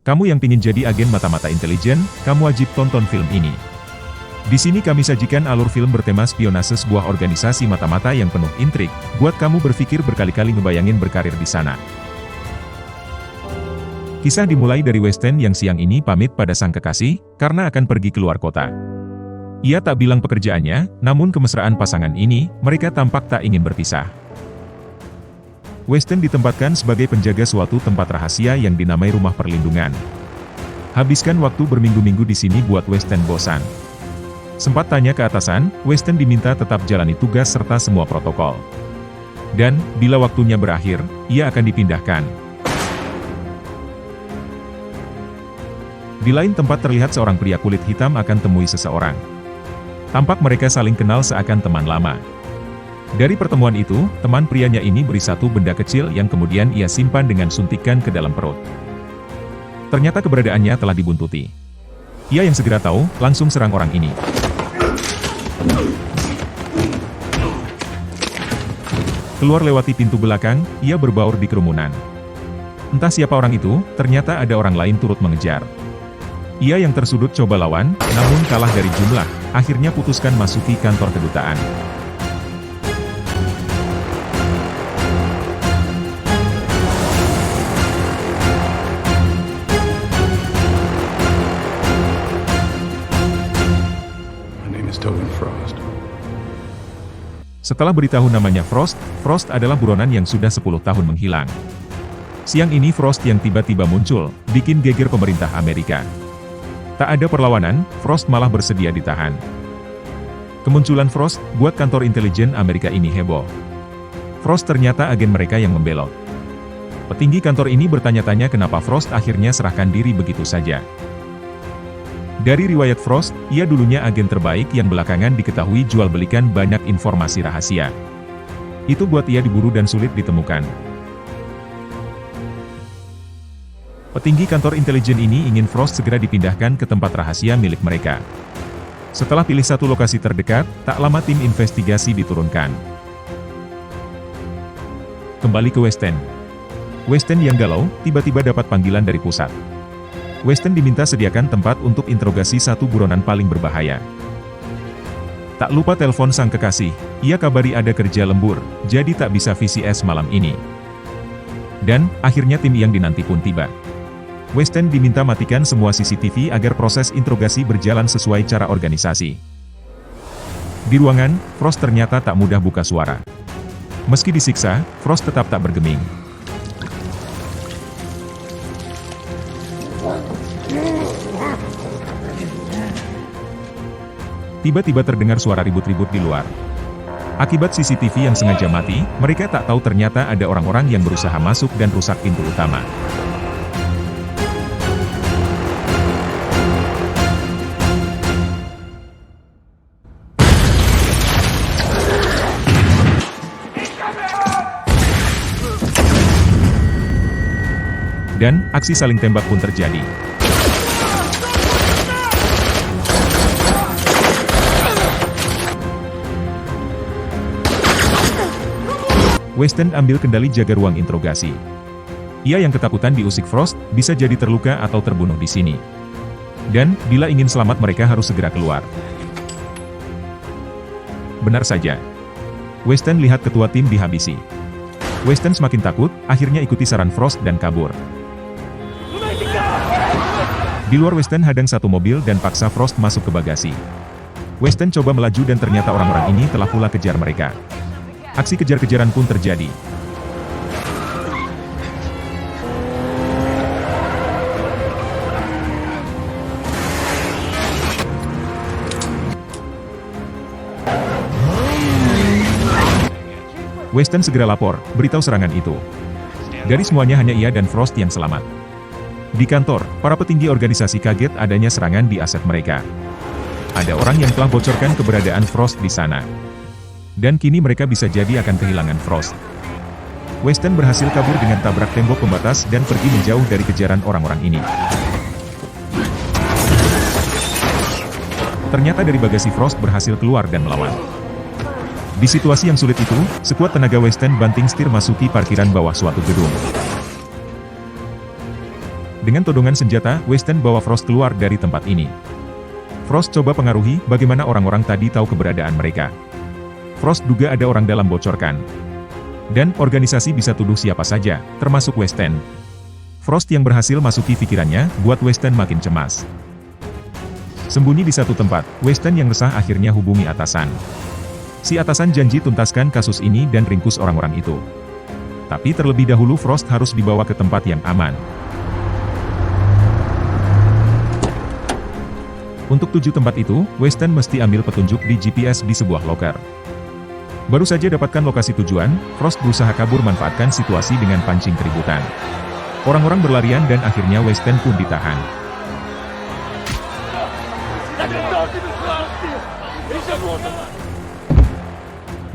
Kamu yang pingin jadi agen mata-mata intelijen, kamu wajib tonton film ini. Di sini kami sajikan alur film bertema spionase sebuah organisasi mata-mata yang penuh intrik, buat kamu berpikir berkali-kali ngebayangin berkarir di sana. Kisah dimulai dari Weston yang siang ini pamit pada sang kekasih, karena akan pergi keluar kota. Ia tak bilang pekerjaannya, namun kemesraan pasangan ini, mereka tampak tak ingin berpisah. Weston ditempatkan sebagai penjaga suatu tempat rahasia yang dinamai rumah perlindungan. Habiskan waktu berminggu-minggu di sini buat Weston bosan. Sempat tanya ke atasan, Weston diminta tetap jalani tugas serta semua protokol. Dan, bila waktunya berakhir, ia akan dipindahkan. Di lain tempat terlihat seorang pria kulit hitam akan temui seseorang. Tampak mereka saling kenal seakan teman lama. Dari pertemuan itu, teman prianya ini beri satu benda kecil yang kemudian ia simpan dengan suntikan ke dalam perut. Ternyata keberadaannya telah dibuntuti. Ia yang segera tahu, langsung serang orang ini. Keluar lewati pintu belakang, ia berbaur di kerumunan. Entah siapa orang itu, ternyata ada orang lain turut mengejar. Ia yang tersudut coba lawan, namun kalah dari jumlah, akhirnya putuskan masuki kantor kedutaan. Setelah beritahu namanya Frost, Frost adalah buronan yang sudah 10 tahun menghilang. Siang ini Frost yang tiba-tiba muncul, bikin geger pemerintah Amerika. Tak ada perlawanan, Frost malah bersedia ditahan. Kemunculan Frost, buat kantor intelijen Amerika ini heboh. Frost ternyata agen mereka yang membelot. Petinggi kantor ini bertanya-tanya kenapa Frost akhirnya serahkan diri begitu saja. Dari riwayat Frost, ia dulunya agen terbaik yang belakangan diketahui jual belikan banyak informasi rahasia. Itu buat ia diburu dan sulit ditemukan. Petinggi kantor intelijen ini ingin Frost segera dipindahkan ke tempat rahasia milik mereka. Setelah pilih satu lokasi terdekat, tak lama tim investigasi diturunkan. Kembali ke Weston. Weston yang galau, tiba-tiba dapat panggilan dari pusat. Weston diminta sediakan tempat untuk interogasi satu buronan paling berbahaya. Tak lupa telepon sang kekasih, ia kabari ada kerja lembur, jadi tak bisa VCS malam ini. Dan, akhirnya tim yang dinanti pun tiba. Weston diminta matikan semua CCTV agar proses interogasi berjalan sesuai cara organisasi. Di ruangan, Frost ternyata tak mudah buka suara. Meski disiksa, Frost tetap tak bergeming. Tiba-tiba terdengar suara ribut-ribut di luar. Akibat CCTV yang sengaja mati, mereka tak tahu ternyata ada orang-orang yang berusaha masuk dan rusak pintu utama. Dan, aksi saling tembak pun terjadi. Weston ambil kendali jaga ruang interogasi. Ia yang ketakutan diusik Frost, bisa jadi terluka atau terbunuh di sini. Dan, bila ingin selamat mereka harus segera keluar. Benar saja. Weston lihat ketua tim dihabisi. Weston semakin takut, akhirnya ikuti saran Frost dan kabur. Di luar Weston hadang satu mobil dan paksa Frost masuk ke bagasi. Weston coba melaju dan ternyata orang-orang ini telah pula kejar mereka. Aksi kejar-kejaran pun terjadi. Weston segera lapor, beritahu serangan itu. Dari semuanya hanya ia dan Frost yang selamat. Di kantor, para petinggi organisasi kaget adanya serangan di aset mereka. Ada orang yang telah bocorkan keberadaan Frost di sana. Dan kini mereka bisa jadi akan kehilangan Frost. Weston berhasil kabur dengan tabrak tembok pembatas dan pergi menjauh dari kejaran orang-orang ini. Ternyata dari bagasi Frost berhasil keluar dan melawan. Di situasi yang sulit itu, sekuat tenaga Weston banting setir masuki parkiran bawah suatu gedung. Dengan todongan senjata, Weston bawa Frost keluar dari tempat ini. Frost coba pengaruhi bagaimana orang-orang tadi tahu keberadaan mereka. Frost duga ada orang dalam bocorkan. Dan organisasi bisa tuduh siapa saja, termasuk Weston. Frost yang berhasil masuki pikirannya, buat Weston makin cemas. Sembunyi di satu tempat, Weston yang resah akhirnya hubungi atasan. Si atasan janji tuntaskan kasus ini dan ringkus orang-orang itu. Tapi terlebih dahulu Frost harus dibawa ke tempat yang aman. Untuk tujuh tempat itu, Weston mesti ambil petunjuk di GPS di sebuah loker. Baru saja dapatkan lokasi tujuan, Frost berusaha kabur manfaatkan situasi dengan pancing keributan. Orang-orang berlarian dan akhirnya Weston pun ditahan.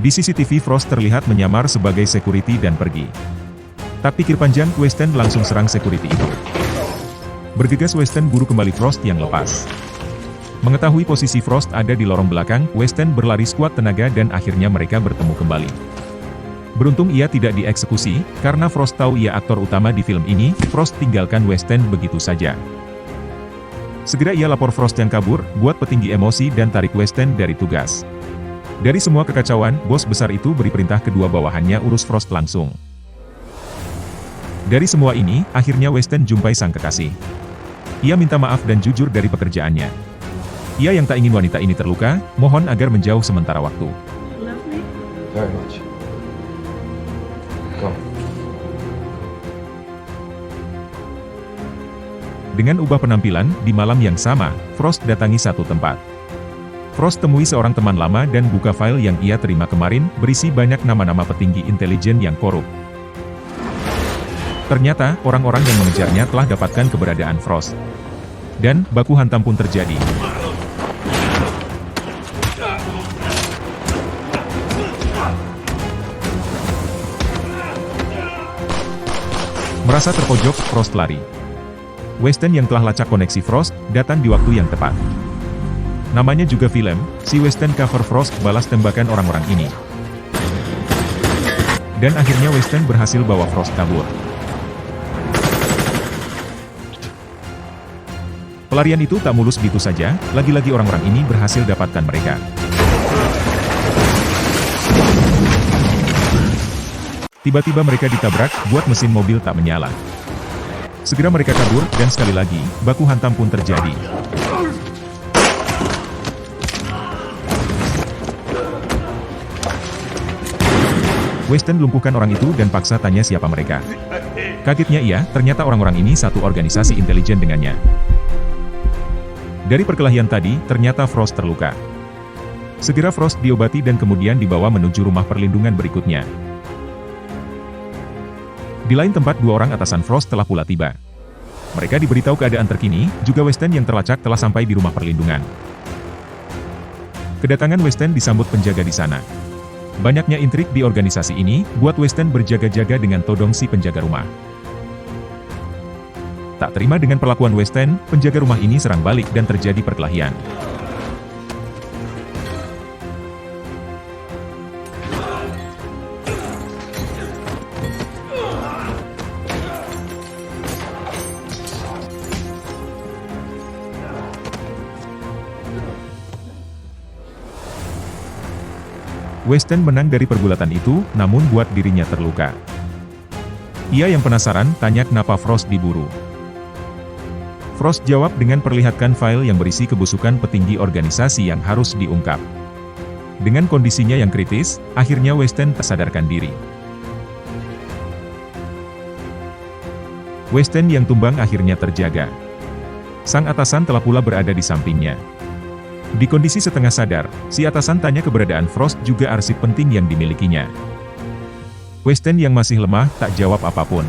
Di CCTV Frost terlihat menyamar sebagai security dan pergi. Tak pikir panjang, Weston langsung serang security itu. Bergegas Weston buru kembali Frost yang lepas. Mengetahui posisi Frost ada di lorong belakang, Weston berlari skuad tenaga dan akhirnya mereka bertemu kembali. Beruntung ia tidak dieksekusi, karena Frost tahu ia aktor utama di film ini, Frost tinggalkan Weston begitu saja. Segera ia lapor Frost yang kabur, buat petinggi emosi dan tarik Weston dari tugas. Dari semua kekacauan, bos besar itu beri perintah kedua bawahannya urus Frost langsung. Dari semua ini, akhirnya Weston jumpai sang kekasih. Ia minta maaf dan jujur dari pekerjaannya. Ia yang tak ingin wanita ini terluka, mohon agar menjauh sementara waktu. Very much. Come. Dengan ubah penampilan, di malam yang sama, Frost datangi satu tempat. Frost temui seorang teman lama dan buka file yang ia terima kemarin, berisi banyak nama-nama petinggi intelijen yang korup. Ternyata, orang-orang yang mengejarnya telah dapatkan keberadaan Frost. Dan, baku hantam pun terjadi. Merasa terpojok, Frost lari. Weston yang telah lacak koneksi Frost, datang di waktu yang tepat. Namanya juga film, si Weston cover Frost balas tembakan orang-orang ini. Dan akhirnya Weston berhasil bawa Frost kabur. Pelarian itu tak mulus begitu saja, lagi-lagi orang-orang ini berhasil dapatkan mereka. Tiba-tiba mereka ditabrak, buat mesin mobil tak menyala. Segera mereka kabur, dan sekali lagi, baku hantam pun terjadi. Weston lumpuhkan orang itu dan paksa tanya siapa mereka. Kagetnya ia, ternyata orang-orang ini satu organisasi intelijen dengannya. Dari perkelahian tadi, ternyata Frost terluka. Segera Frost diobati dan kemudian dibawa menuju rumah perlindungan berikutnya. Di lain tempat, dua orang atasan Frost telah pula tiba. Mereka diberitahu keadaan terkini, juga Weston yang terlacak telah sampai di rumah perlindungan. Kedatangan Weston disambut penjaga di sana. Banyaknya intrik di organisasi ini, buat Weston berjaga-jaga dengan todong si penjaga rumah. Tak terima dengan perlakuan Weston, penjaga rumah ini serang balik dan terjadi perkelahian. Weston menang dari pergulatan itu, namun buat dirinya terluka. Ia yang penasaran, tanya kenapa Frost diburu. Frost jawab dengan perlihatkan file yang berisi kebusukan petinggi organisasi yang harus diungkap. Dengan kondisinya yang kritis, akhirnya Weston tak sadarkan diri. Weston yang tumbang akhirnya terjaga. Sang atasan telah pula berada di sampingnya. Di kondisi setengah sadar, si atasan tanya keberadaan Frost juga arsip penting yang dimilikinya. Weston yang masih lemah tak jawab apapun.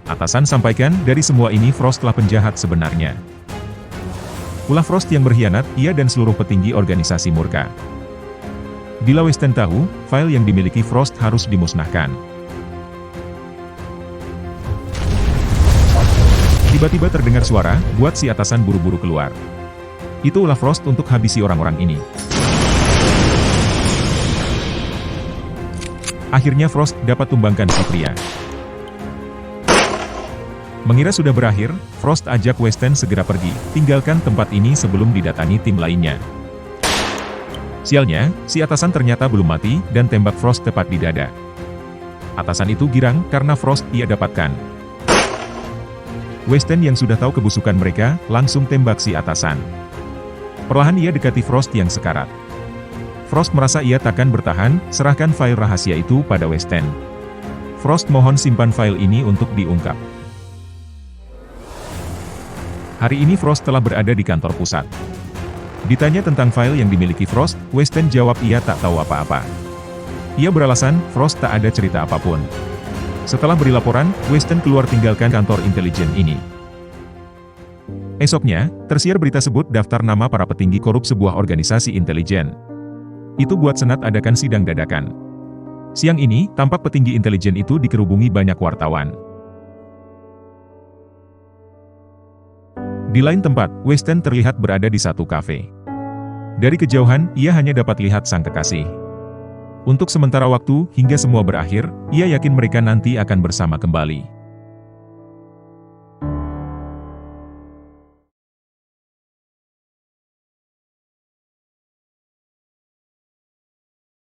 Atasan sampaikan, dari semua ini Frost telah penjahat sebenarnya. Ulah Frost yang berkhianat, ia dan seluruh petinggi organisasi murka. Bila Weston tahu, file yang dimiliki Frost harus dimusnahkan. Tiba-tiba terdengar suara, buat si atasan buru-buru keluar. Itu ulah Frost untuk habisi orang-orang ini. Akhirnya Frost dapat tumbangkan si pria. Mengira sudah berakhir, Frost ajak Weston segera pergi, tinggalkan tempat ini sebelum didatangi tim lainnya. Sialnya, si atasan ternyata belum mati, dan tembak Frost tepat di dada. Atasan itu girang, karena Frost ia dapatkan. Weston yang sudah tahu kebusukan mereka, langsung tembak si atasan. Perlahan ia dekati Frost yang sekarat. Frost merasa ia takkan bertahan, serahkan file rahasia itu pada Weston. Frost mohon simpan file ini untuk diungkap. Hari ini Frost telah berada di kantor pusat. Ditanya tentang file yang dimiliki Frost, Weston jawab ia tak tahu apa-apa. Ia beralasan, Frost tak ada cerita apapun. Setelah beri laporan, Weston keluar tinggalkan kantor intelijen ini. Esoknya, tersiar berita sebut daftar nama para petinggi korup sebuah organisasi intelijen. Itu buat Senat adakan sidang dadakan. Siang ini, tampak petinggi intelijen itu dikerubungi banyak wartawan. Di lain tempat, Weston terlihat berada di satu kafe. Dari kejauhan, ia hanya dapat lihat sang kekasih. Untuk sementara waktu, hingga semua berakhir, ia yakin mereka nanti akan bersama kembali.